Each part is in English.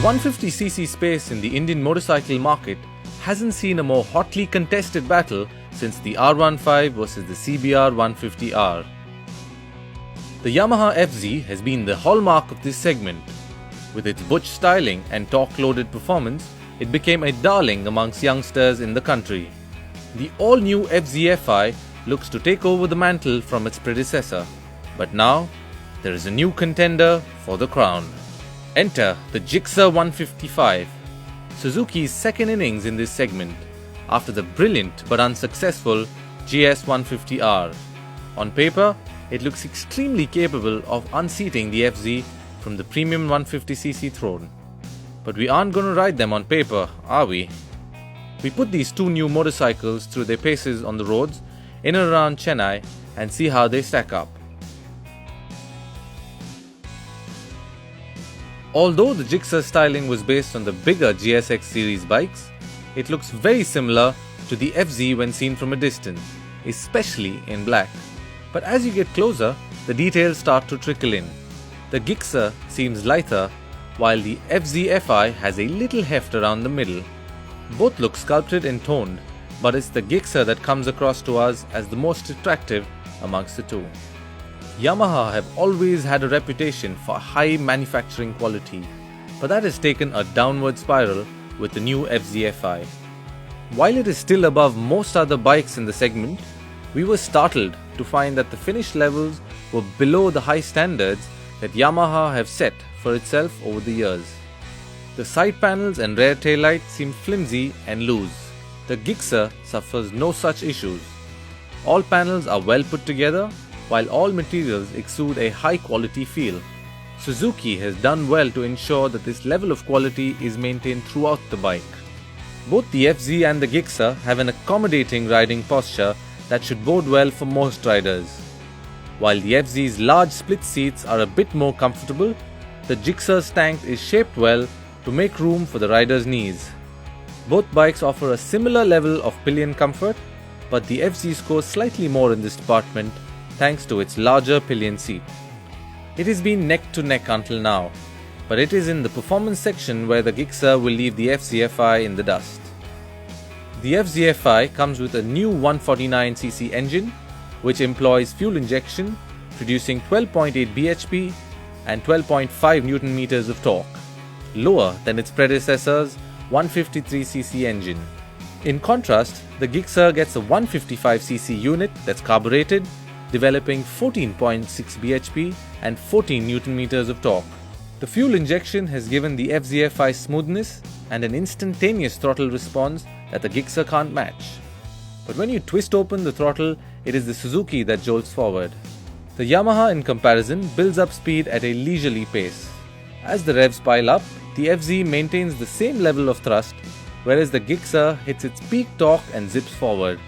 The 150cc space in the Indian motorcycle market hasn't seen a more hotly contested battle since the R15 versus the CBR 150R. The Yamaha FZ has been the hallmark of this segment. With its butch styling and torque-loaded performance, it became a darling amongst youngsters in the country. The all-new FZ-FI looks to take over the mantle from its predecessor, but now there is a new contender for the crown. Enter the 𝐺𝑖𝑥𝑥ER 155, Suzuki's second innings in this segment, after the brilliant but unsuccessful GS 150R. On paper, it looks extremely capable of unseating the FZ from the premium 150cc throne. But we aren't going to ride them on paper, are we? We put these two new motorcycles through their paces on the roads in and around Chennai and see how they stack up. Although the 𝐺𝑖𝑥𝑥ER styling was based on the bigger GSX series bikes, it looks very similar to the FZ when seen from a distance, especially in black. But as you get closer, the details start to trickle in. The 𝐺𝑖𝑥𝑥ER seems lighter, while the FZ-FI has a little heft around the middle. Both look sculpted and toned, but it's the 𝐺𝑖𝑥𝑥ER that comes across to us as the most attractive amongst the two. Yamaha have always had a reputation for high manufacturing quality, but that has taken a downward spiral with the new FZ-FI. While it is still above most other bikes in the segment, we were startled to find that the finish levels were below the high standards that Yamaha have set for itself over the years. The side panels and rear taillights seem flimsy and loose. The 𝐺𝑖𝑥𝑥ER suffers no such issues. All panels are well put together, while all materials exude a high quality feel. Suzuki has done well to ensure that this level of quality is maintained throughout the bike. Both the FZ and the 𝐺𝑖𝑥𝑥ER have an accommodating riding posture that should bode well for most riders. While the FZ's large split seats are a bit more comfortable, the 𝐺𝑖𝑥𝑥ER's tank is shaped well to make room for the rider's knees. Both bikes offer a similar level of pillion comfort, but the FZ scores slightly more in this department thanks to its larger pillion seat. It has been neck to neck until now, but it is in the performance section where the 𝐺𝑖𝑥𝑥ER will leave the FZ-FI in the dust. The FZ-FI comes with a new 149cc engine, which employs fuel injection, producing 12.8 bhp and 12.5 Nm of torque, lower than its predecessor's 153cc engine. In contrast, the 𝐺𝑖𝑥𝑥ER gets a 155cc unit that's carbureted, developing 14.6 bhp and 14 Nm of torque. The fuel injection has given the FZ-FI smoothness and an instantaneous throttle response that the 𝐺𝑖𝑥𝑥ER can't match. But when you twist open the throttle, it is the Suzuki that jolts forward. The Yamaha, in comparison, builds up speed at a leisurely pace. As the revs pile up, the FZ maintains the same level of thrust, whereas the 𝐺𝑖𝑥𝑥ER hits its peak torque and zips forward.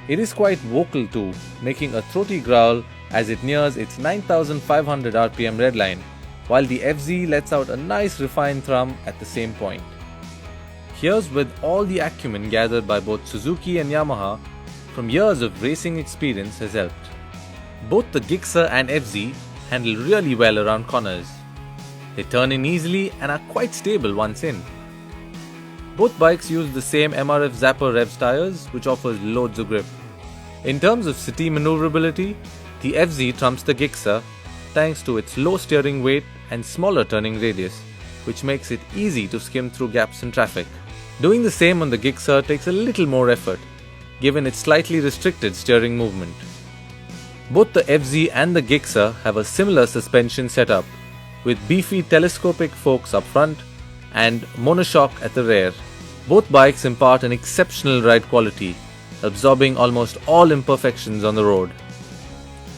It is quite vocal too, making a throaty growl as it nears its 9500 RPM redline, while the FZ lets out a nice refined thrum at the same point. Here's with all the acumen gathered by both Suzuki and Yamaha from years of racing experience has helped. Both the 𝐺𝑖𝑥𝑥ER and FZ handle really well around corners. They turn in easily and are quite stable once in. Both bikes use the same MRF Zapper Revs tires, which offers loads of grip. In terms of city maneuverability, the FZ trumps the 𝐺𝑖𝑥𝑥ER thanks to its low steering weight and smaller turning radius, which makes it easy to skim through gaps in traffic. Doing the same on the 𝐺𝑖𝑥𝑥ER takes a little more effort, given its slightly restricted steering movement. Both the FZ and the 𝐺𝑖𝑥𝑥ER have a similar suspension setup, with beefy telescopic forks up front and monoshock at the rear. Both bikes impart an exceptional ride quality, absorbing almost all imperfections on the road.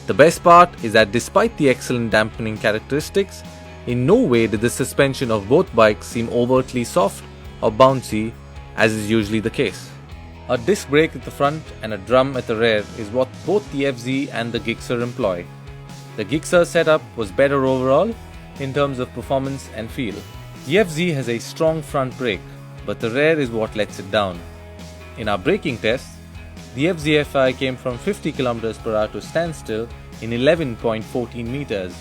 The best part is that despite the excellent dampening characteristics, in no way did the suspension of both bikes seem overtly soft or bouncy, as is usually the case. A disc brake at the front and a drum at the rear is what both the FZ and the 𝐺𝑖𝑥𝑥ER employ. The 𝐺𝑖𝑥𝑥ER setup was better overall in terms of performance and feel. The FZ has a strong front brake, but the rear is what lets it down. In our braking tests, the FZ-FI came from 50 km/h to standstill in 11.14 meters,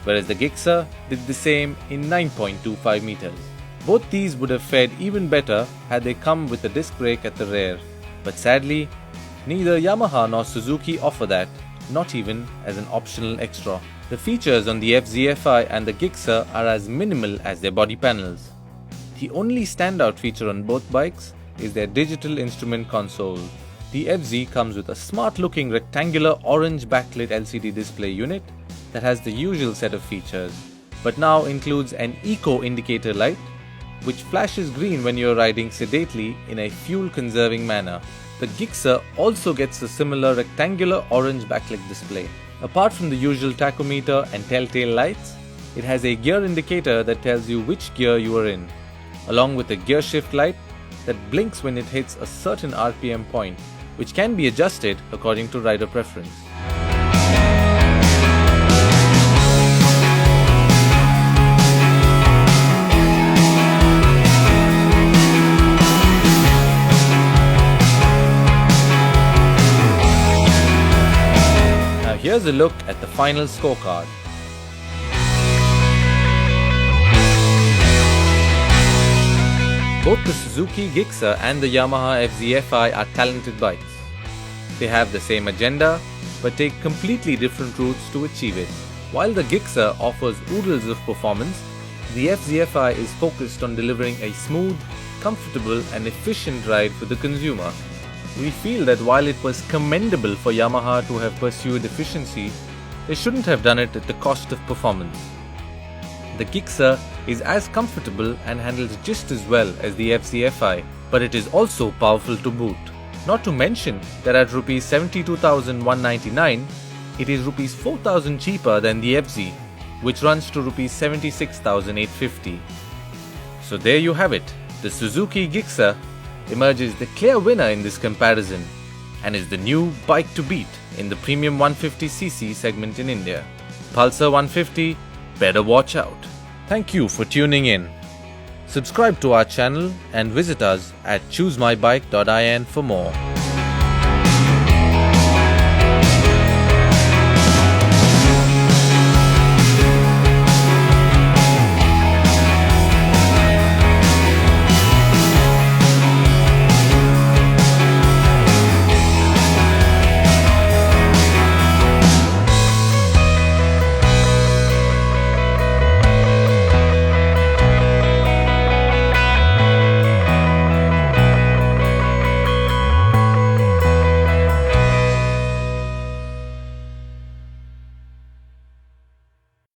whereas the 𝐺𝑖𝑥𝑥ER did the same in 9.25 meters. Both these would have fared even better had they come with a disc brake at the rear. But sadly, neither Yamaha nor Suzuki offer that, not even as an optional extra. The features on the FZFI and the 𝐺𝑖𝑥𝑥𝑒𝑟 are as minimal as their body panels. The only standout feature on both bikes is their digital instrument console. The FZ comes with a smart-looking rectangular orange backlit LCD display unit that has the usual set of features, but now includes an eco indicator light which flashes green when you're riding sedately in a fuel-conserving manner. The 𝐺𝑖𝑥𝑥𝑒𝑟 also gets a similar rectangular orange backlit display. Apart from the usual tachometer and telltale lights, it has a gear indicator that tells you which gear you are in, along with a gear shift light that blinks when it hits a certain RPM point, which can be adjusted according to rider preference. Here's a look at the final scorecard. Both the Suzuki 𝐺𝑖𝑥𝑥𝑒𝑟 and the Yamaha FZFI are talented bikes. They have the same agenda, but take completely different routes to achieve it. While the 𝐺𝑖𝑥𝑥𝑒𝑟 offers oodles of performance, the FZFI is focused on delivering a smooth, comfortable and efficient ride for the consumer. We feel that while it was commendable for Yamaha to have pursued efficiency, they shouldn't have done it at the cost of performance. The 𝐺𝑖𝑥𝑥𝑒𝑟 is as comfortable and handles just as well as the FZFI, but it is also powerful to boot. Not to mention that at Rs 72,199, it is Rs 4,000 cheaper than the FZ, which runs to Rs 76,850. So there you have it. The Suzuki 𝐺𝑖𝑥𝑥𝑒𝑟 emerges the clear winner in this comparison and is the new bike to beat in the premium 150cc segment in India. Pulsar 150, better watch out. Thank you for tuning in. Subscribe to our channel and visit us at choosemybike.in for more.